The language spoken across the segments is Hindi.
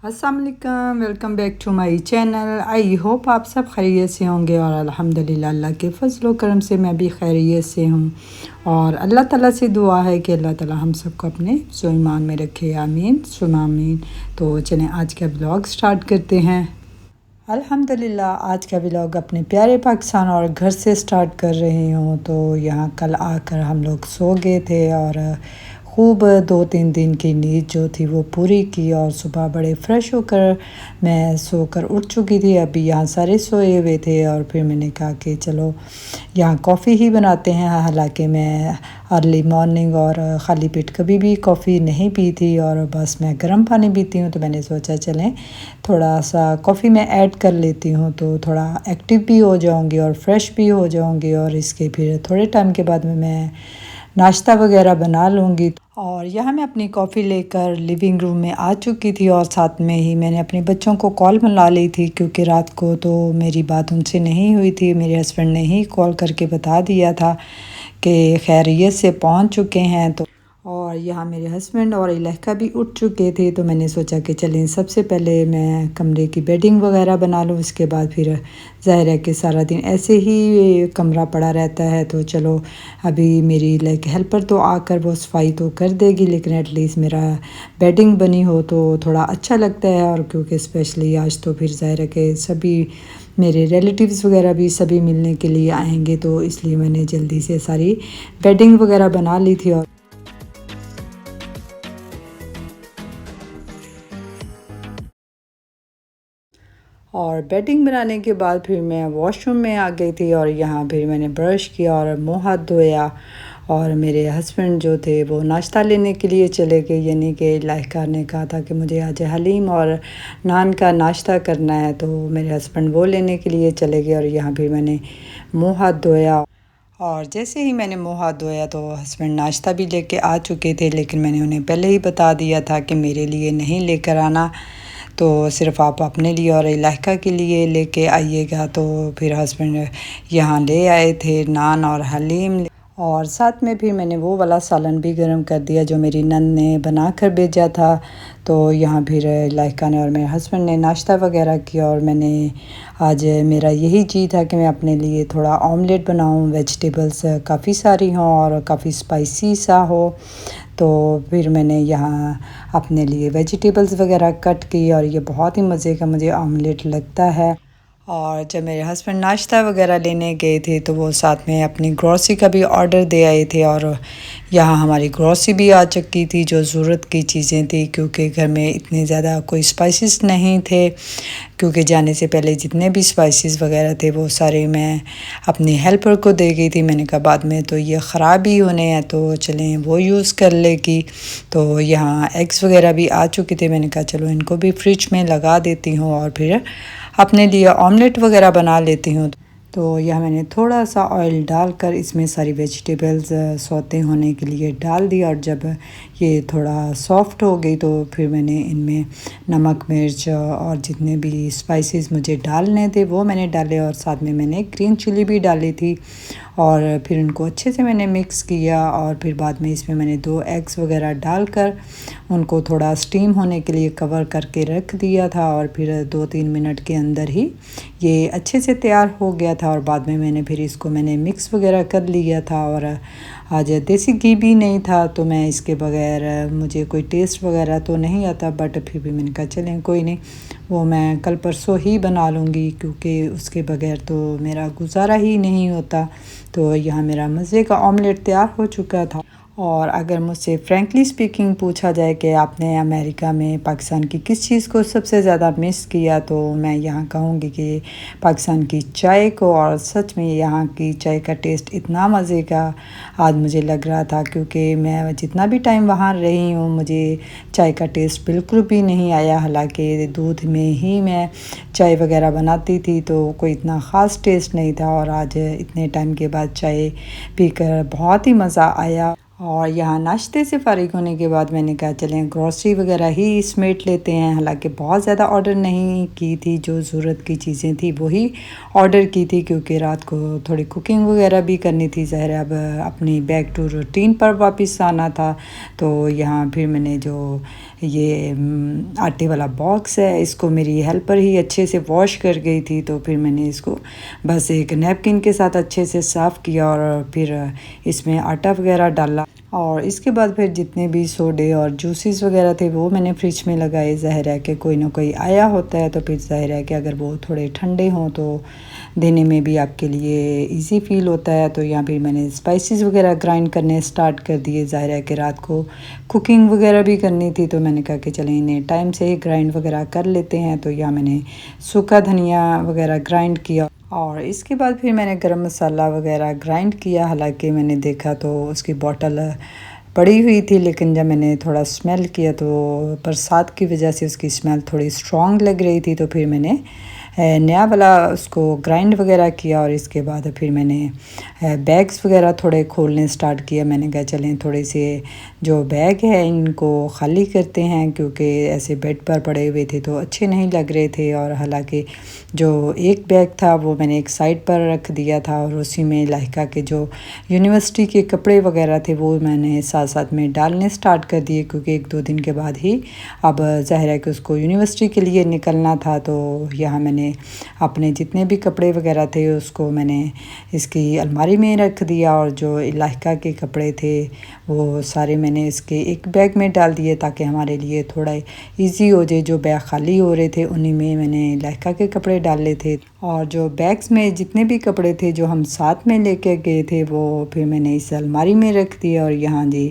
अस्सलाम वालेकुम, welcome back to my channel. I hope आप सब खैरियत से होंगे और अल्हम्दुलिल्लाह अल्लाह के फजल करम से मैं भी खैरियत से हूँ। और अल्लाह ताला से दुआ है कि अल्लाह ताला हम सबको अपने ईमान में रखे, आमीन सुम आमीन। तो चलें आज का ब्लॉग स्टार्ट करते हैं। अल्हम्दुलिल्लाह आज का व्लॉग अपने प्यारे पाकिस्तान और घर से स्टार्ट कर रही हूँ। तो यहाँ कल आकर हम लोग सो गए थे और खूब 2-3 दिन की नींद जो थी वो पूरी की और सुबह बड़े फ्रेश होकर मैं सोकर उठ चुकी थी। अभी यहाँ सारे सोए हुए थे और फिर मैंने कहा कि चलो यहाँ कॉफ़ी ही बनाते हैं। हालांकि मैं अर्ली मॉर्निंग और ख़ाली पेट कभी भी कॉफ़ी नहीं पी थी और बस मैं गर्म पानी पीती हूँ। तो मैंने सोचा चलें थोड़ा सा कॉफ़ी में ऐड कर लेती हूँ तो थोड़ा एक्टिव भी हो जाऊँगी और फ्रेश भी हो जाऊँगी और इसके फिर थोड़े टाइम के बाद में मैं नाश्ता वगैरह बना लूँगी। और यहाँ मैं अपनी कॉफ़ी लेकर लिविंग रूम में आ चुकी थी और साथ में ही मैंने अपने बच्चों को कॉल मिला ली थी क्योंकि रात को तो मेरी बात उनसे नहीं हुई थी। मेरे हस्बैंड ने ही कॉल करके बता दिया था कि खैरियत से पहुँच चुके हैं। तो और यहाँ मेरे हस्बैंड और इलाका भी उठ चुके थे। तो मैंने सोचा कि चलें सबसे पहले मैं कमरे की बेडिंग वगैरह बना लूँ, इसके बाद फिर ज़ाहिर है कि सारा दिन ऐसे ही कमरा पड़ा रहता है। तो चलो अभी मेरी हेल्पर तो आकर वो सफाई तो कर देगी, लेकिन एटलीस्ट मेरा बेडिंग बनी हो तो थोड़ा अच्छा लगता है। और क्योंकि स्पेशली आज तो फिर ज़ाहिर है कि सभी मेरे रिलेटिव्स वगैरह भी सभी मिलने के लिए आएंगे, तो इसलिए मैंने जल्दी से सारी बेडिंग वगैरह बना ली थी। और बेडिंग बनाने के बाद फिर मैं वॉशरूम में आ गई थी और यहाँ फिर मैंने ब्रश किया और मुँह हाथ धोया। और मेरे हस्बैंड जो थे वो नाश्ता लेने के लिए चले गए, यानी कि लाइका ने कहा था कि मुझे आज हलीम और नान का नाश्ता करना है, तो मेरे हस्बैंड वो लेने के लिए चले गए। और यहाँ फिर मैंने मुँह हाथ धोया और जैसे ही मैंने मुँह हाथ धोया तो हस्बैंड नाश्ता भी लेके आ चुके थे, लेकिन मैंने उन्हें पहले ही बता दिया था कि मेरे लिए नहीं लेकर आना, तो सिर्फ़ आप अपने लिए और इलाका के लिए लेके आइएगा। तो फिर हस्बैंड यहाँ ले आए थे नान और हलीम, और साथ में फिर मैंने वो वाला सालन भी गर्म कर दिया जो मेरी नंद ने बना कर भेजा था। तो यहाँ फिर लाइका ने और मेरे हस्बैंड ने नाश्ता वगैरह किया और मैंने आज मेरा यही जी था कि मैं अपने लिए थोड़ा ऑमलेट बनाऊँ, वेजिटेबल्स काफ़ी सारी हों और काफ़ी स्पाइसी सा हो। तो फिर मैंने यहाँ अपने लिए वेजिटेबल्स वगैरह कट की और ये बहुत ही मज़े का मुझे ऑमलेट लगता है। और जब मेरे हस्बैंड नाश्ता वगैरह लेने गए थे तो वो साथ में अपनी ग्रॉसरी का भी ऑर्डर दे आए थे और यहाँ हमारी ग्रॉसरी भी आ चुकी थी जो ज़रूरत की चीज़ें थी, क्योंकि घर में इतने ज़्यादा कोई स्पाइसेस नहीं थे। क्योंकि जाने से पहले जितने भी स्पाइसेस वगैरह थे वो सारे मैं अपनी हेल्पर को दे गई थी। मैंने कहा बाद में तो ये ख़राब ही होने हैं तो चलें वो यूज़ कर लेगी। तो यहाँ एग्स वगैरह भी आ चुके थे, मैंने कहा चलो इनको भी फ्रिज में लगा देती हूँ और फिर अपने लिए ऑमलेट वगैरह बना लेती हूँ। तो यह मैंने थोड़ा सा ऑयल डालकर इसमें सारी वेजिटेबल्स सौते होने के लिए डाल दिया और जब ये थोड़ा सॉफ्ट हो गई तो फिर मैंने इनमें नमक मिर्च और जितने भी स्पाइसेस मुझे डालने थे वो मैंने डाले और साथ में मैंने ग्रीन चिली भी डाली थी। और फिर उनको अच्छे से मैंने मिक्स किया और फिर बाद में इसमें मैंने 2 एग्स वगैरह डालकर उनको थोड़ा स्टीम होने के लिए कवर करके रख दिया था और फिर 2-3 मिनट के अंदर ही ये अच्छे से तैयार हो गया था। और बाद में मैंने फिर इसको मैंने मिक्स वगैरह कर लिया था और आज देसी घी भी नहीं था तो मैं इसके बगैर मुझे कोई टेस्ट वगैरह तो नहीं आता, बट फिर भी मैंने कहा चलें कोई नहीं, वो मैं कल परसों ही बना लूँगी क्योंकि उसके बगैर तो मेरा गुजारा ही नहीं होता। तो यहाँ मेरा मज़े का ऑमलेट तैयार हो चुका था। और अगर मुझसे फ्रैंकली स्पीकिंग पूछा जाए कि आपने अमेरिका में पाकिस्तान की किस चीज़ को सबसे ज़्यादा मिस किया, तो मैं यहाँ कहूँगी कि पाकिस्तान की चाय को। और सच में यहाँ की चाय का टेस्ट इतना मज़े का आज मुझे लग रहा था, क्योंकि मैं जितना भी टाइम वहाँ रही हूँ मुझे चाय का टेस्ट बिल्कुल भी नहीं आया। हालांकि दूध में ही मैं चाय वगैरह बनाती थी तो कोई इतना ख़ास टेस्ट नहीं था, और आज इतने टाइम के बाद चाय पीकर बहुत ही मज़ा आया। और यहाँ नाश्ते से फ़ारिग होने के बाद मैंने कहा चलें ग्रॉसरी वगैरह ही समेट लेते हैं। हालांकि बहुत ज़्यादा ऑर्डर नहीं की थी, जो ज़रूरत की चीज़ें थी वही ऑर्डर की थी, क्योंकि रात को थोड़ी कुकिंग वगैरह भी करनी थी। ज़ाहिर है अब अपनी बैक टू रूटीन पर वापस आना था। तो यहाँ फिर मैंने जो ये आटे वाला बॉक्स है, इसको मेरी हेल्पर ही अच्छे से वॉश कर गई थी। तो फिर मैंने इसको बस एक नैपकिन के साथ अच्छे से साफ़ किया और फिर इसमें आटा वगैरह डाला। और इसके बाद फिर जितने भी सोडे और जूसेस वगैरह थे वो मैंने फ्रिज में लगाए। ज़ाहिर है कि कोई ना कोई आया होता है, तो फिर ज़ाहिर है कि अगर वो थोड़े ठंडे हों तो देने में भी आपके लिए इजी फील होता है। तो यहाँ भी मैंने स्पाइसेस वगैरह ग्राइंड करने स्टार्ट कर दिए। ज़ाहिर है कि रात को कुकिंग वगैरह भी करनी थी, तो मैंने कहा कि चलें इन्हें टाइम से ही ग्राइंड वगैरह कर लेते हैं। तो यहाँ मैंने सूखा धनिया वगैरह ग्राइंड किया और इसके बाद फिर मैंने गरम मसाला वगैरह ग्राइंड किया। हालांकि मैंने देखा तो उसकी बॉटल पड़ी हुई थी, लेकिन जब मैंने थोड़ा स्मेल किया तो बरसात की वजह से उसकी स्मेल थोड़ी स्ट्रॉन्ग लग रही थी। तो फिर मैंने नया वाला उसको ग्राइंड वगैरह किया और इसके बाद फिर मैंने बैग्स वगैरह थोड़े खोलने स्टार्ट किया। मैंने कहा चलें थोड़े से जो बैग है इनको ख़ाली करते हैं, क्योंकि ऐसे बेड पर पड़े हुए थे तो अच्छे नहीं लग रहे थे। और हालांकि जो एक बैग था वो मैंने एक साइड पर रख दिया था और उसी में लाइका के जो यूनिवर्सिटी के कपड़े वगैरह थे वो मैंने साथ साथ में डालने स्टार्ट कर दिए, क्योंकि 1-2 दिन के बाद ही अब ज़ाहिर है कि उसको यूनिवर्सिटी के लिए निकलना था। तो यहाँ मैंने अपने जितने भी कपड़े वगैरह थे उसको मैंने इसकी अलमारी में रख दिया और जो लाइका के कपड़े थे वो सारे मैंने इसके एक बैग में डाल दिए, ताकि हमारे लिए थोड़ा इजी हो जाए। जो बैग खाली हो रहे थे उन्हीं में मैंने लाइका के कपड़े डाले थे और जो बैग्स में जितने भी कपड़े थे जो हम साथ में लेके गए थे वो फिर मैंने इस अलमारी में रख दिया। और यहाँ जी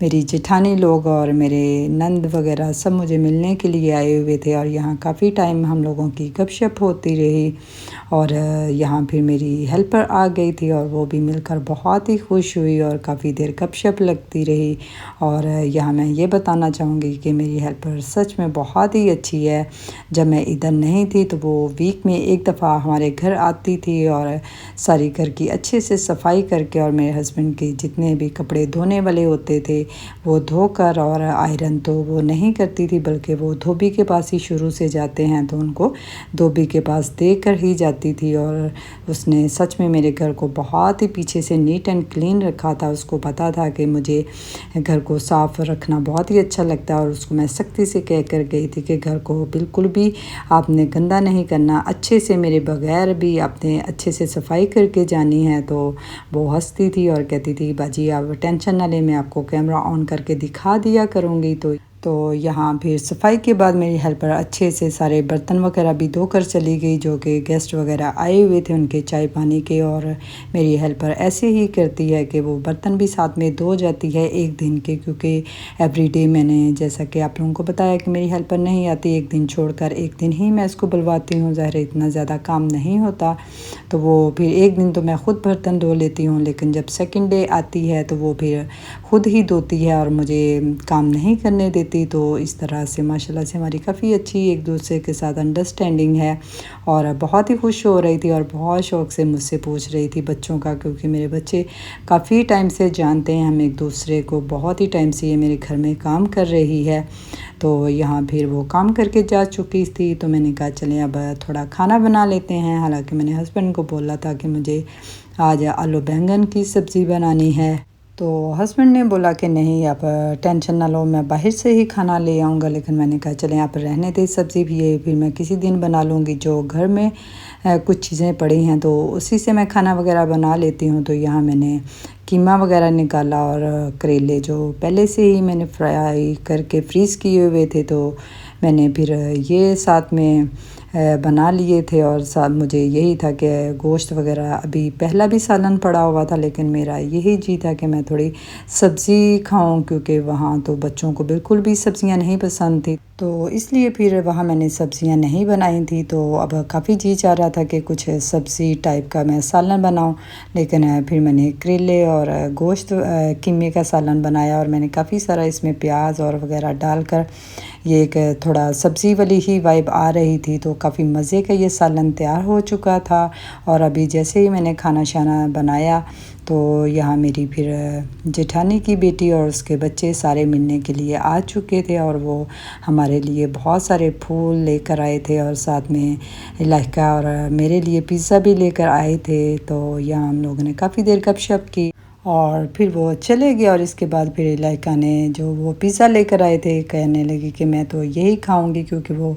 मेरी जेठानी लोग और मेरे नंद वगैरह सब मुझे मिलने के लिए आए हुए थे और यहाँ काफ़ी टाइम हम लोगों की गपशप होती रही। और यहाँ फिर मेरी हेल्पर आ गई थी और वो भी मिलकर बहुत ही खुश हुई और काफ़ी देर गपशप लगती रही। और यहाँ मैं ये बताना चाहूँगी कि मेरी हेल्पर सच में बहुत ही अच्छी है। जब मैं इधर नहीं थी तो वो वीक में एक दफ़ा हमारे घर आती थी और सारी घर की अच्छे से सफाई करके और मेरे हस्बैंड के जितने भी कपड़े धोने वाले होते थे वो धोकर, और आयरन तो वो नहीं करती थी बल्कि वो धोबी के पास ही शुरू से जाते हैं तो उनको धोबी के पास दे कर ही जाती थी। और उसने सच में मेरे घर को बहुत ही पीछे से नीट एंड क्लीन रखा था। उसको पता था कि मुझे घर को साफ़ रखना बहुत ही अच्छा लगता है और उसको मैं सख्ती से कह कर गई थी कि घर को बिल्कुल भी आपने गंदा नहीं करना, अच्छे से मेरे बगैर भी आपने अच्छे से सफाई करके जानी है। तो वो हंसती थी और कहती थी बाजी आप टेंशन ना लें, मैं आपको कैमरा ऑन करके दिखा दिया करूँगी। तो यहाँ फिर सफाई के बाद मेरी हेल्पर अच्छे से सारे बर्तन वगैरह भी धो कर चली गई, जो कि गेस्ट वगैरह आए हुए थे उनके चाय पानी के। और मेरी हेल्पर ऐसे ही करती है कि वो बर्तन भी साथ में धो जाती है एक दिन के, क्योंकि एवरीडे मैंने जैसा कि आप लोगों को बताया कि मेरी हेल्पर नहीं आती, एक दिन छोड़कर एक दिन ही मैं इसको बुलवाती हूँ। ज़ाहिर है इतना ज़्यादा काम नहीं होता, तो वो फिर एक दिन तो मैं ख़ुद बर्तन धो लेती हूँ, लेकिन जब सेकंड डे आती है तो वो फिर ख़ुद ही धोती है और मुझे काम नहीं करने देती। तो इस तरह से माशाल्लाह से हमारी काफ़ी अच्छी एक दूसरे के साथ अंडरस्टैंडिंग है। और बहुत ही खुश हो रही थी और बहुत शौक़ से मुझसे पूछ रही थी बच्चों का, क्योंकि मेरे बच्चे काफ़ी टाइम से जानते हैं हम एक दूसरे को, बहुत ही टाइम से ये मेरे घर में काम कर रही है। तो यहाँ फिर वो काम करके जा चुकी थी, तो मैंने कहा चलें अब थोड़ा खाना बना लेते हैं। हालांकि मैंने हस्बैंड को बोला था कि मुझे आज आलू बैंगन की सब्ज़ी बनानी है, तो हस्बैंड ने बोला कि नहीं आप टेंशन ना लो, मैं बाहर से ही खाना ले आऊँगा। लेकिन मैंने कहा चलें आप रहने दें सब्ज़ी भी, ये फिर मैं किसी दिन बना लूँगी। जो घर में कुछ चीज़ें पड़ी हैं तो उसी से मैं खाना वगैरह बना लेती हूँ। तो यहाँ मैंने कीमा वगैरह निकाला और करेले जो पहले से ही मैंने फ्राई करके फ्रीज़ किए हुए थे, तो मैंने फिर ये साथ में बना लिए थे। और साथ मुझे यही था कि गोश्त वगैरह अभी पहला भी सालन पड़ा हुआ था, लेकिन मेरा यही जी था कि मैं थोड़ी सब्ज़ी खाऊं, क्योंकि वहाँ तो बच्चों को बिल्कुल भी सब्ज़ियाँ नहीं पसंद थी, तो इसलिए फिर वहाँ मैंने सब्ज़ियाँ नहीं बनाई थी। तो अब काफ़ी जी चाह रहा था कि कुछ सब्ज़ी टाइप का मैं सालन बनाऊं, लेकिन फिर मैंने करेले और गोश्त कीमे का सालन बनाया और मैंने काफ़ी सारा इसमें प्याज और वगैरह डालकर ये एक थोड़ा थोड़ा सब्ज़ी वाली ही वाइब आ रही थी, तो काफ़ी मज़े का ये सालन तैयार हो चुका था। और अभी जैसे ही मैंने खाना शाना बनाया तो यहाँ मेरी फिर जेठानी की बेटी और उसके बच्चे सारे मिलने के लिए आ चुके थे, और वो हमारे लिए बहुत सारे फूल लेकर आए थे और साथ में इलाइका और मेरे लिए पिज़्ज़ा भी लेकर आए थे। तो यहाँ हम लोगों ने काफ़ी देर गपशप की और फिर वो चले गए। और इसके बाद फिर इलाइका ने जो वो पिज़्ज़ा लेकर आए थे कहने लगी कि मैं तो यही खाऊंगी, क्योंकि वो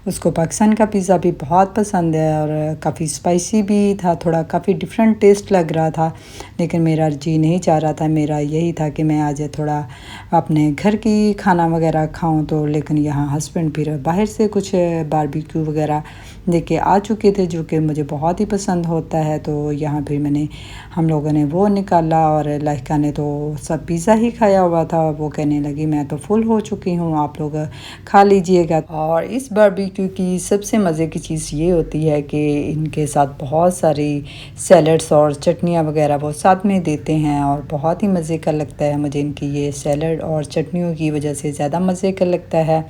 उसको पाकिस्तान का पिज़्ज़ा भी बहुत पसंद है और काफ़ी स्पाइसी भी था, थोड़ा काफ़ी डिफरेंट टेस्ट लग रहा था। लेकिन मेरा जी नहीं चाह रहा था, मेरा यही था कि मैं आज थोड़ा अपने घर की खाना वगैरह खाऊं। तो लेकिन यहाँ हस्बैंड फिर बाहर से कुछ बारबेक्यू वगैरह लेके आ चुके थे, जो कि मुझे बहुत ही पसंद होता है। तो यहाँ फिर हम लोगों ने वो निकाला और लाइका ने तो सब पिज़्ज़ा ही खाया हुआ था। वो कहने लगी मैं तो फुल हो चुकी हूँ, आप लोग खा लीजिएगा। और इस बारबेक्यू की सबसे मज़े की चीज़ ये होती है कि इनके साथ बहुत सारी सैलड्स और चटनियाँ वगैरह वो साथ में देते हैं, और बहुत ही मज़े का लगता है मुझे। इनकी ये सैलड और चटनियों की वजह से ज़्यादा मज़े का लगता है।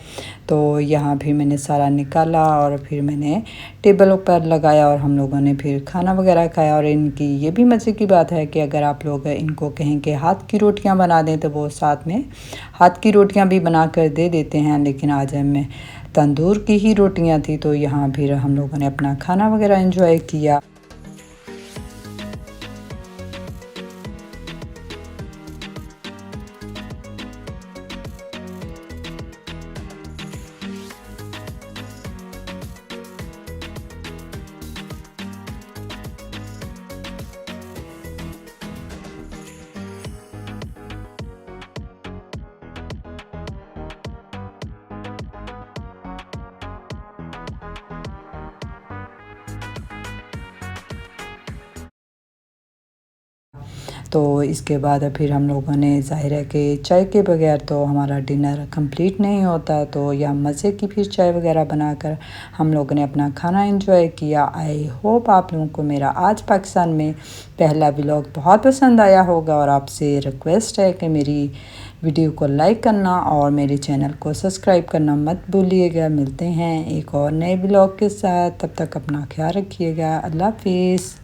तो यहाँ फिर मैंने सारा निकाला और फिर मैंने टेबल पर लगाया और हम लोगों ने फिर खाना वगैरह खाया। और इनकी ये भी मज़े की बात है कि अगर आप लोग इनको कहें कि हाथ की रोटियां बना दें तो वो साथ में हाथ की रोटियां भी बना कर दे देते हैं। लेकिन आज हमें तंदूर की ही रोटियां थी, तो यहाँ फिर हम लोगों ने अपना खाना वगैरह एंजॉय किया। तो इसके बाद फिर हम लोगों ने ज़ाहिर है कि चाय के बगैर तो हमारा डिनर कंप्लीट नहीं होता। तो यह मज़े की फिर चाय वगैरह बनाकर हम लोगों ने अपना खाना एंजॉय किया। आई होप आप लोगों को मेरा आज पाकिस्तान में पहला व्लॉग बहुत पसंद आया होगा। और आपसे रिक्वेस्ट है कि मेरी वीडियो को लाइक करना और मेरे चैनल को सब्सक्राइब करना मत भूलिएगा। मिलते हैं एक और नए व्लॉग के साथ, तब तक अपना ख्याल रखिएगा। अल्लाह हाफिज़।